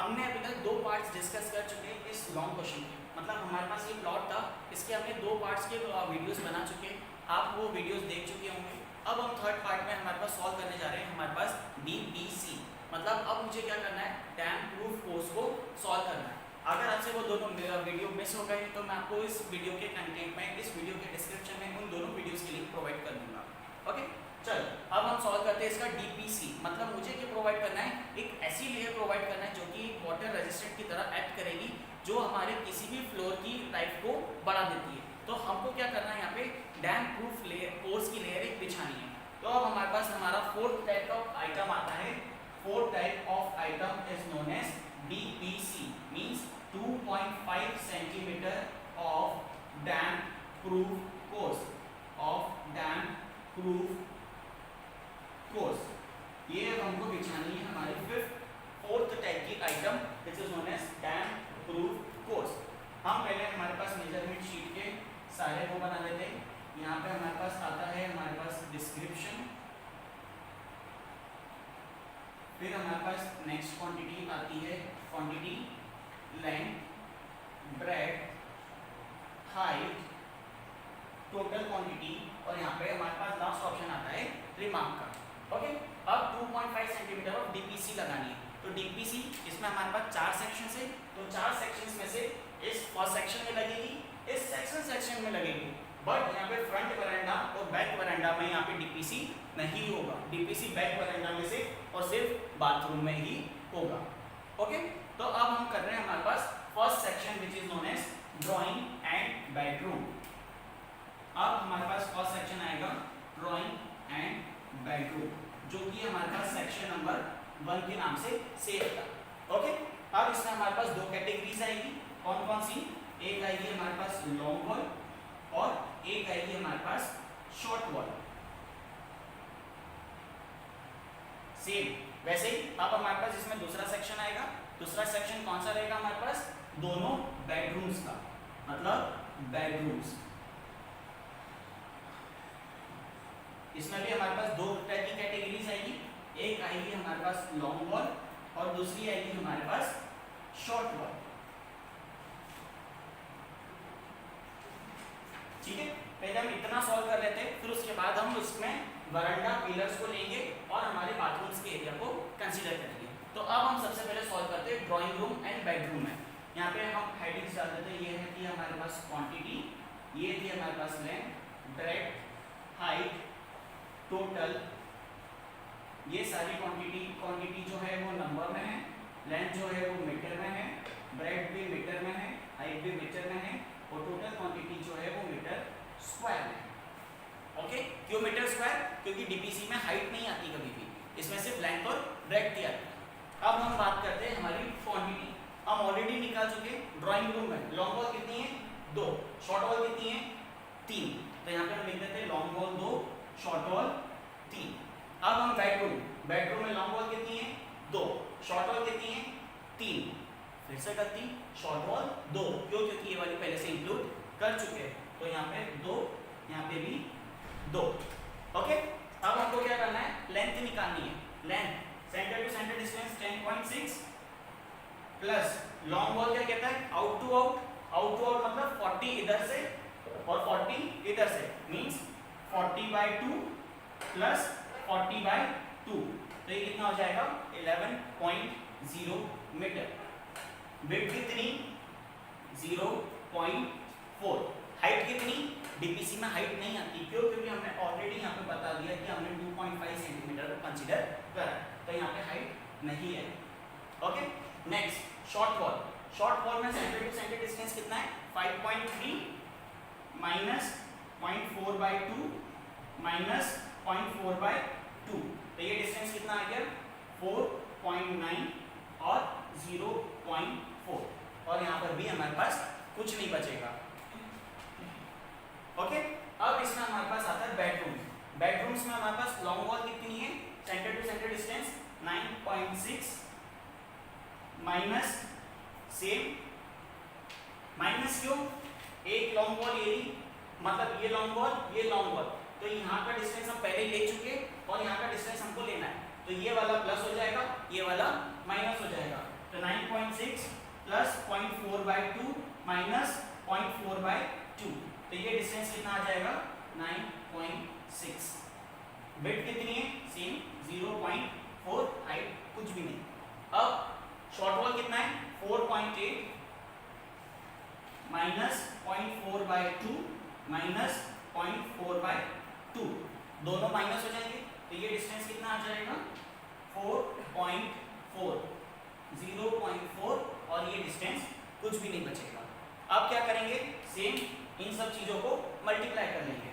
हमने अभी तक दो पार्ट्स डिस्कस कर चुके हैं इस लॉन्ग क्वेश्चन के, मतलब हमारे पास ये प्लॉट था, इसके हमने दो पार्ट्स के वीडियोस बना चुके हैं, आप वो वीडियोस देख चुके होंगे। अब हम थर्ड पार्ट में हमारे पास सॉल्व करने जा रहे हैं हमारे पास DPC, मतलब अब मुझे क्या करना है, डैम प्रूफ कोर्स को सॉल्व करना है। अगर आपसे वो दोनों वीडियो मिस हो गए तो मैं आपको इस वीडियो के कंटेंट में, इस वीडियो के डिस्क्रिप्शन में उन दोनों वीडियोस के लिंक प्रोवाइड कर दूंगा। ओके, चलो अब हम सॉल्व करते हैं इसका DPC, मतलब मुझे क्या प्रोवाइड करना है, एक ऐसी लेयर प्रोवाइड करना है जो कि वाटर रेजिस्टेंट की तरह एक्ट करेगी, जो हमारे किसी भी फ्लोर की लाइफ को बढ़ा देती है। तो हमको क्या करना है, यहाँ पे डैम प्रूफ लेयर कोर्स की लेयर एक बिछानी है। तो अब हमारे पास हमारा फोर्थ टाइप ऑफ आइटम आता है, fourth type of item is known as DPC, means 2.5 centimetre of damp proof course, of damp proof course. ये हमको बिछानी है हमारी फोर्थ टाइप की item which is known as damp proof course. हम पहले हमारे पास मेजरमेंट शीट के सारे वो बना लेते हैं। यहाँ पे हमारे पास आता है हमारे पास डिस्क्रिप्शन, फिर हमारे पास नेक्स्ट क्वांटिटी आती है quantity, length, breadth, height, total quantity, और यहाँ पे हमारे पास लास्ट ऑप्शन आता है रिमार्क का। ओके, अब 2.5 सेंटीमीटर ऑफ DPC लगानी है। तो DPC इसमें हमारे पास 4 सेक्शंस है, तो 4 सेक्शंस में से इस फर्स्ट सेक्शन में लगेगी, इस सेक्शन में लगेगी, बट यहाँ पे फ्रंट वरांडा और बैक वरांडा में यहाँ पे DPC नहीं होगा। DPC बैक वरांडा में से और सिर्फ बाथरूम में ही होगा। ओके, तो अब हम कर रहे हैं हमारे पास first section which is known as drawing and bedroom. अब हमारे पास फर्स्ट सेक्शन आएगा ड्राइंग एंड बेडरूम, जो कि हमारे पास सेक्शन नंबर 1 के नाम से सेव था। ओके, अब इसमें हमारे पास दो कैटेगरीज आएगी, कौन कौन सी, एक आएगी हमारे पास लॉन्ग वॉल और एक आएगी हमारे पास शॉर्ट वॉल। सेम वैसे ही अब हमारे पास इसमें दूसरा सेक्शन आएगा। दूसरा सेक्शन कौन सा रहेगा हमारे पास, दोनों बेडरूम्स का, मतलब बेडरूम्स। इसमें भी हमारे पास दो टाइप की कैटेगरीज आएगी, एक आएगी हमारे पास लॉन्ग वॉल और दूसरी आएगी हमारे पास शॉर्ट वॉल। ठीक है, पहले हम इतना सॉल्व कर लेते हैं, फिर उसके बाद हम उसमें वरांडा पिलर्स को लेंगे और हमारे बाथरूम्स के एरिया को कंसीडर करेंगे। तो अब हम सबसे पहले सॉल्व करते हैं ड्राइंग रूम एंड बेडरूम में। यहाँ पे हम हेडिंग्स डाल देते हैं, ये है कि हमारे पास क्वांटिटी, ये थी हमारे पास लेंथ, ब्रेड्थ, हाइट, टोटल, ये सारी क्वांटिटी जो है वो नंबर में है, लेंथ जो है वो मीटर में है, ब्रेड्थ भी मीटर में है, हाइट भी मीटर में है, और टोटल क्वांटिटी जो है वो मीटर स्क्वायर में है। ओके, क्यों मीटर स्क्वायर, क्योंकि DPC में हाइट नहीं आती कभी भी, इसमें सिर्फ लेंथ और ब्रेड्थ ही आती है। अब हम बात करते हैं हमारी क्वांटिटी। हम ऑलरेडी निकाल चुके ड्राइंग रूम में लॉन्ग वॉल कितनी है, 2, शॉर्ट वॉल कितनी है, 3, तो यहाँ पे हम लिख देते हैं लॉन्ग वॉल 2, शॉर्ट वॉल 3। अब हम बेडरूम में लॉन्ग वॉल कितनी है, 2, शॉर्ट वॉल कितनी है, 3, फिर से गलती, शॉर्ट वॉल 2, क्यों, क्योंकि ये वाली पहले से इंक्लूड कर चुके हैं, तो यहाँ पे 2, यहाँ पे भी 2। ओके, अब हमको क्या करना है, लेंथ निकालनी है। Length centre to centre distance 10.6 plus long wall क्या कहता है, आउट टू आउट मतलब 40 इधर से और 40 इधर से, मींस 40/2 प्लस 40/2, तो ये कितना हो जाएगा 11.0 मीटर। विड्थ कितनी, 0.4। हाइट कितनी, DPC में हाइट नहीं आती, क्यों, क्योंकि हमने ऑलरेडी यहाँ पे बता दिया कि हमने 2.5 सेंटीमीटर को कंसीडर करा, तो यहाँ पे हाइट नहीं है। ओके, नेक्स्ट शॉर्ट वॉल में सेंटर टू सेंटर डिस्टेंस कितना है, 5.3 माइनस 0.4/2 माइनस 0.4/2, तो ये डिस्टेंस कितना आ गया 4.9 और 0.4, और यहाँ पर भी हमारे पास कुछ नहीं बचेगा। ओके, अब इसमें हमारे पास आता है बेडरूम्स में हमारे पास लॉन्ग वॉल कितनी है, centre to centre distance 9.6 minus same, minus क्यों, एक लॉन्ग वॉल ये, मतलब ये लॉन्ग वॉल, तो यहाँ का डिस्टेंस हम पहले ले चुके और यहाँ का डिस्टेंस हमको लेना है, तो ये वाला प्लस हो जाएगा, ये वाला माइनस हो जाएगा, तो तो 9.6 प्लस 0.4/2 माइनस 0.4/2, तो ये डिस्टेंस कितना आ जाएगा 9.6। विड्थ कितनी है सेम 0.4, हाइट कुछ भी नहीं। अब शॉर्ट वॉल कितना है 4.8 माइनस 0.4/2 माइनस 0.4/2, दोनों माइनस हो जाएंगे, तो ये डिस्टेंस कितना आ जाएगा 4.4, 0.4, और ये डिस्टेंस कुछ भी नहीं बचेगा। अब क्या करेंगे, सेम इन सब चीजों को मल्टीप्लाई कर लेंगे।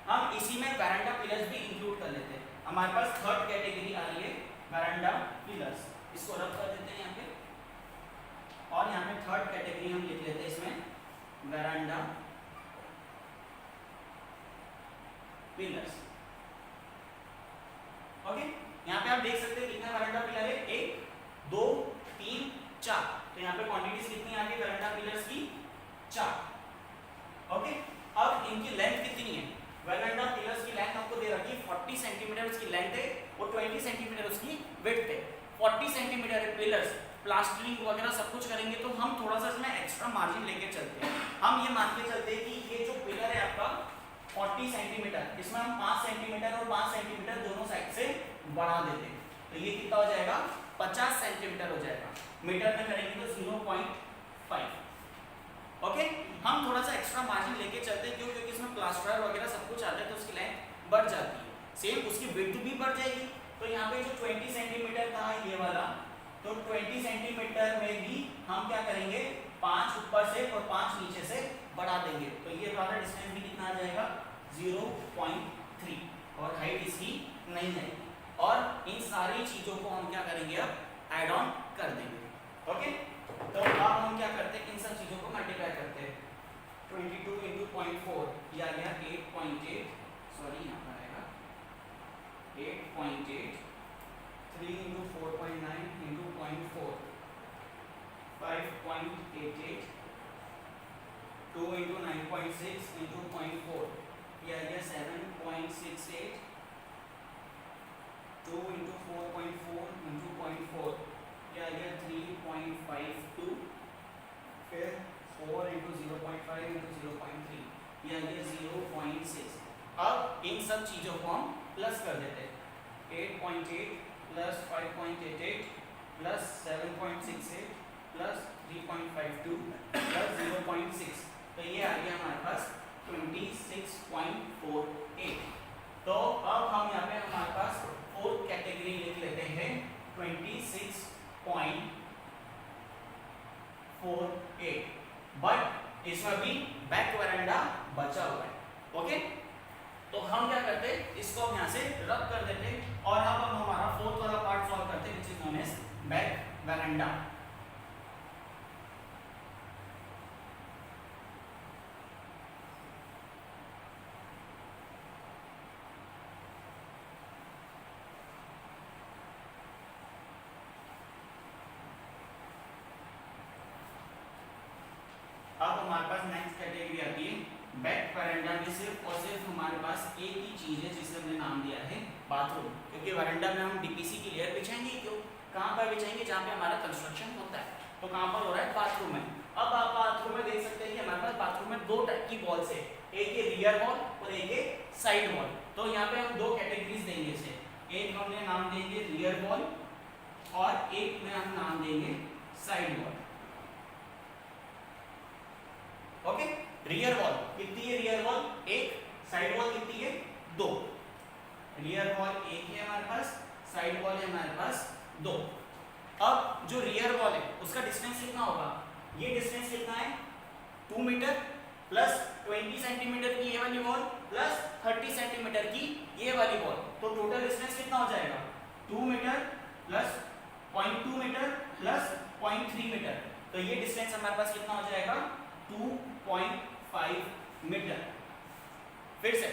हम इसी में वैरांडा पिलर्स भी इंक्लूड कर लेते हैं। हमारे पास थर्ड कैटेगरी आ रही है वैरांडा पिलर्स, इसको रब कर देते हैं यहाँ पे, और यहाँ पे थर्ड कैटेगरी हम लिख लेते हैं इसमें वैरांडा पिलर्स। ओके, यहाँ पे आप देख सकते हैं कितने वैरांडा पिलर है, 1 2 3 4, तो यहाँ पे क्वांटिटीज कितनी आ गई वैरांडा पिलर्स की 4। ओके, अब इनकी लेंथ कितनी है, वैरांडा पिलर्स की लेंथ आपको दे रखी है 40 सेंटीमीटर उसकी लेंथ है और 20 सेंटीमीटर उसकी विड्थ है। 40 सेंटीमीटर है पिलर्स, प्लास्टरिंग वगैरह सब कुछ करेंगे तो हम थोड़ा सा इसमें एक्स्ट्रा मार्जिन लेके चलते हैं। हम ये मान के चलते हैं कि ये जो पिलर है आपका 40 सेंटीमीटर, इसमें हम 5 सेंटीमीटर और 5 सेंटीमीटर दोनों साइड से बढ़ा देते हैं, तो ये कितना हो जाएगा 50 सेंटीमीटर हो जाएगा। मीटर में करेंगे तो 0.5। ओके, हम थोड़ा सा एक्स्ट्रा मार्जिन लेके चलते हैं, क्योंकि इसमें प्लास्टर वगैरह सब कुछ आता है तो उसकी लेंथ बढ़ जाती है, सेम उसकी विड्थ भी बढ़ जाएगी। तो यहाँ पे जो 20 सेंटीमीटर था ये वाला, तो 20 सेंटीमीटर में भी हम क्या करेंगे 5 ऊपर से और 5 नीचे से बढ़ा देंगे, तो ये वाला डिस्टेंस भी कितना आ जाएगा 0.3, और हाइट इसकी नहीं जाएगी। और इन सारी चीजों को हम क्या करेंगे अब ऐड ऑन कर देंगे। ओके, तो अब हम क्या करते हैं इन सब चीजों को मल्टीप्लाई करते हैं। 22 × 0.4 ये आ गया 8.8, सॉरी यहाँ पर आएगा 8.8, 3 × 4.9 × 0.4 5.88, 2 × 9.6 × 0.4 ये आ गया 7.68, 2 × 4.4 × 0.4 ये आ गया 3.52, फिर 4 × 0.5 × 0.3 ये आ गया 0.6। अब इन सब चीजों को हम प्लस कर देते हैं, 8.8 प्लस 5.88 प्लस 7.68 प्लस 3.52 प्लस 0.6, तो ये आ गया हमारे पास 26.48। तो अब हम यहाँ पे हमारे पास फोर्थ कैटेगरी लिख लेते हैं 26.48, बट इसमें भी बैक वैरांडा बचा हुआ है। ओके, तो हम क्या करते हैं इसको हम यहाँ से रब कर देते हैं, और अब हम हमारा फोर्थ वाला पार्ट सॉल्व करते हैं, which is known as back veranda. अब हमारे पास नेक्स्ट कैटेगरी आती है बैक वैरांडा में सिर्फ और सिर्फ हमारे पास एक ही चीज है जिसे हमने नाम दिया है बाथरूम, क्योंकि वैरांडा में हम डीपीसी की लेयर बिछाएंगे, क्यों कहाँ पर बिछाएंगे जहाँ पे हमारा कंस्ट्रक्शन होता है, तो कहाँ पर हो रहा है बाथरूम में। अब आप बाथरूम में देख सकते हैं कि हमारे पास बाथरूम में दो टाइप की वॉल्स है, एक है रियर वॉल और एक है साइड वॉल। तो यहाँ पे हम दो कैटेगरीज देंगे इसे, एक हमने नाम देंगे रियर वॉल और एक में हम नाम देंगे side wall. Okay, rear wall कितनी है, रियर वॉल 1, साइड वॉल कितनी है 2। रियर वॉल 1 है हमारे पास, साइड वॉल है हमारे पास 2। अब जो रियर वॉल है उसका डिस्टेंस कितना होगा, ये डिस्टेंस कितना है 2 मीटर प्लस 20 सेंटीमीटर की ये वाली वॉल प्लस 30 सेंटीमीटर की ये वाली वॉल, तो टोटल डिस्टेंस कितना हो जाएगा 2 metre plus 0.2 metre plus 0.3 metre, तो ये डिस्टेंस हमारे पास कितना हो जाएगा 2.5 मीटर। फिर से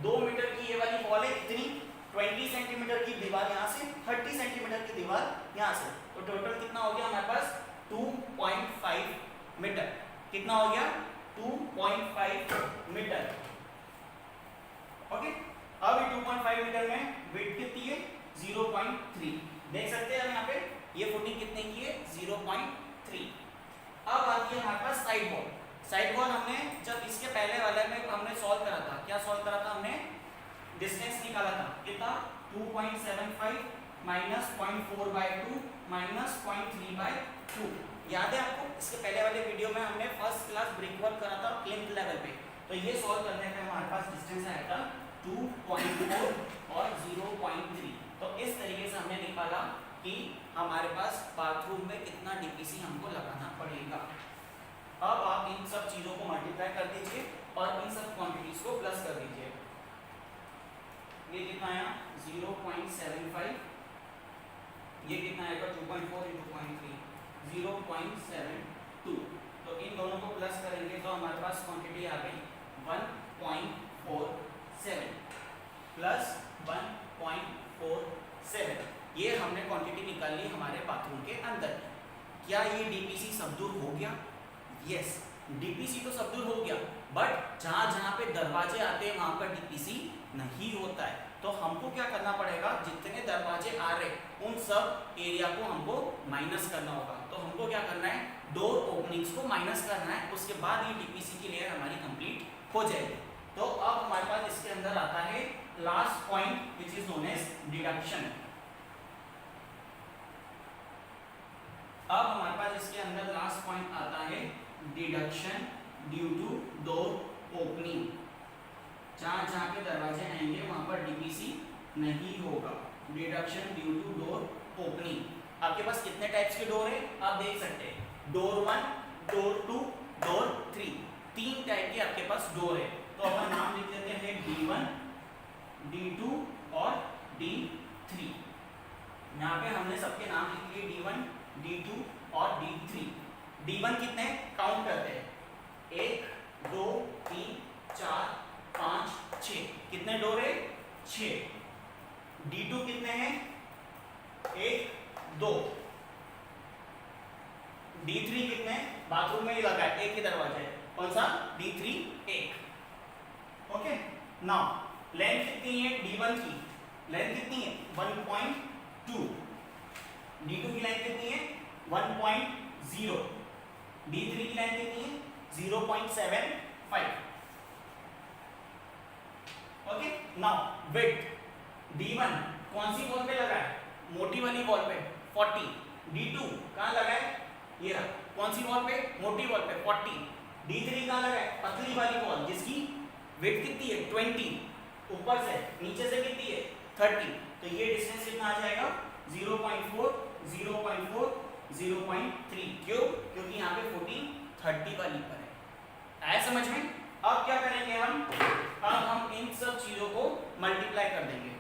2 मीटर की ये वाली वॉल है इतनी, 20 सेंटीमीटर की दीवार यहाँ से, 30 सेंटीमीटर की दीवार यहाँ से, तो टोटल कितना हो गया हमारे पास 2.5 मीटर। कितना हो गया 2.5 मीटर। ओके, अब 2.5 मीटर में विड्थ कितनी है 0.5 जब इसके पहले वाले में हमने सॉल्व करा था, क्या सॉल्व करा था हमने, डिस्टेंस निकाला था कितना 2.75 माइनस 0.4/2 माइनस 0.3/2। याद है आपको, इसके पहले वाले वीडियो में हमने फर्स्ट क्लास ब्रिक वर्क करा था प्लिंथ लेवल पे। तो ये सॉल्व करने पे हमारे पास डिस्टेंस आया था 2.4 और 0.3। तो इस तरीके से हमने निकाला कि हमारे पास बाथरूम में कितना डीपीसी हमको लगाना पड़ेगा। अब आप इन सब चीजों को मल्टीप्लाई कर दीजिए और इन सब क्वांटिटीज को प्लस कर दीजिए। ये कितना आया 0.75, ये कितना आएगा 2.4 × 0.3 0.72। तो इन दोनों को प्लस करेंगे तो हमारे पास क्वांटिटी आ गई 1.47 प्लस 1.47। ये हमने क्वांटिटी निकाल ली हमारे बाथरूम के अंदर। क्या ये डीपीसी सब दूर हो गया? यस, डीपीसी तो सब दूर हो गया, बट जहां जहां पे दरवाजे आते हैं वहां पर डीपीसी नहीं होता है। तो हमको क्या करना पड़ेगा, जितने दरवाजे आ रहे उन सब एरिया को हमको माइनस करना होगा। तो हमको क्या करना है, डोर ओपनिंग्स को माइनस करना है, उसके बाद ये डीपीसी की लेयर हमारी कंप्लीट हो जाएगी। तो अब हमारे पास इसके अंदर आता है last point which is known as deduction. अब हमारे पास इसके अंदर लास्ट पॉइंट आता है deduction due to door opening. जहां जहां पे दरवाजे आएंगे वहां पर डीपीसी नहीं होगा। Deduction due to door opening. आपके पास कितने टाइप्स के डोर है आप देख सकते हैं, डोर 1, डोर 2, डोर 3, 3 टाइप के आपके पास डोर है। तो अपन नाम लिख देते हैं D1, D2 और D3। यहाँ पे हमने सबके नाम लिख लिए D1, D2 और D3। D1 कितने काउंट करते हैं, 1, 2, 3, 4, 5, 6। कितने डोर है, 6। D2 कितने हैं, 1, 2। D3 कितने, बाथरूम में ही लगा है, एक ही दरवाजा है, कौन सा, D3 1। ओके, नाउ लेंथ कितनी है D1 की, लेंथ कितनी है 1.2। D2 की लेंथ कितनी है 1.0। D3 की लेंथ कितनी है 0.75। ओके, नाउ विड्थ D1 कौन सी वॉल पे लगा है, मोटी वाली वॉल पे 40। D2 कहां लगा है, ये रहा, कौन सी वॉल पे, मोटी वॉल पे 40। D3 कहां लगा है, पतली वाली वॉल जिसकी विड्थ कितनी है 20, ऊपर से नीचे से कितनी है 30। तो ये डिस्टेंस कितना आ जाएगा 0.4, 0.4, 0.3। क्यों, क्योंकि यहाँ पे 14 30 वाली पर है। आया समझ में? अब क्या करेंगे हम, अब हम इन सब चीजों को मल्टीप्लाई कर देंगे।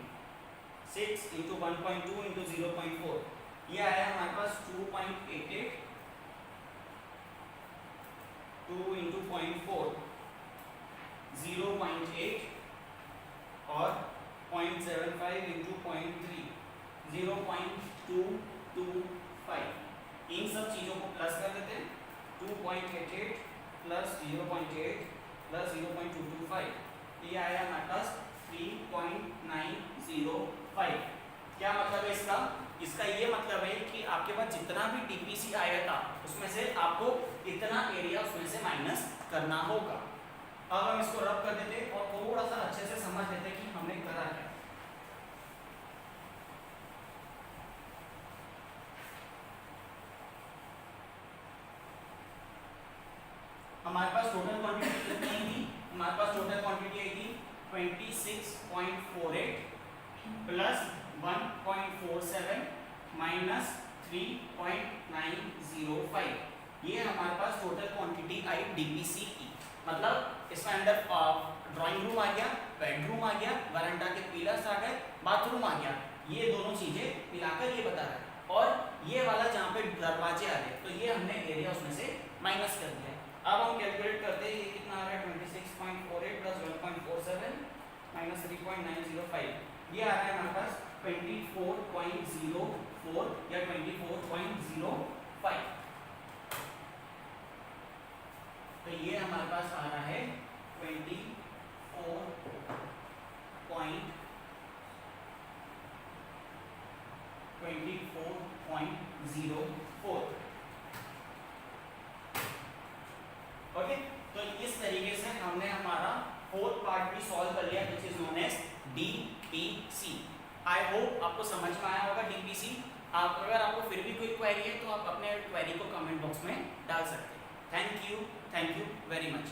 6 × 1.2 × 0.4, ये आया हमारे पास 2.88, 2 × 0.4 0.8 और 0.75 × 0.3 0.225। इन सब चीजों को प्लस कर देते हैं। 2.88 प्लस 0.8 प्लस 0.225, ये आया हमारे पास 3.905। क्या मतलब है इसका, इसका ये मतलब है कि आपके पास जितना भी डीपीसी आया था उसमें से आपको इतना एरिया उसमें से माइनस करना होगा। अब हम इसको रब कर देते और थोड़ा सा अच्छे से समझ लेते कि हमने करा क्या। हमारे पास टोटल क्वांटिटी कितनी आएगी, हमारे पास टोटल क्वांटिटी आएगी 26.48 प्लस 1.47 माइनस 3.905। ये हमारे पास टोटल क्वांटिटी आई डीपीसी की। मतलब इसमें अंदर ड्राइंग रूम आ गया, बेडरूम आ गया, वरांडा के पिलर्स आ गए, बाथरूम आ गया, ये दोनों चीजें मिलाकर ये बता रहा है। और ये वाला जहाँ पे दरवाजे आ रहे तो ये हमने एरिया उसमें से माइनस कर दिया। अब हम कैलकुलेट करते हैं, ये कितना आ रहा है 26.48 प्लस 1.47 माइनस 3.905, ये आ रहा है हमारे पास 24.04 या 24.05। तो ये हमारे पास आ रहा है 24.04। ओके, तो इस तरीके से पार्ट भी सॉल्व कर लिया which is known as DPC. I hope आपको समझ में आया होगा डीपीसी। आप अगर आपको फिर भी कोई क्वेरी है तो आप अपने क्वेरी को कमेंट बॉक्स में डाल सकते हैं। Thank you very much.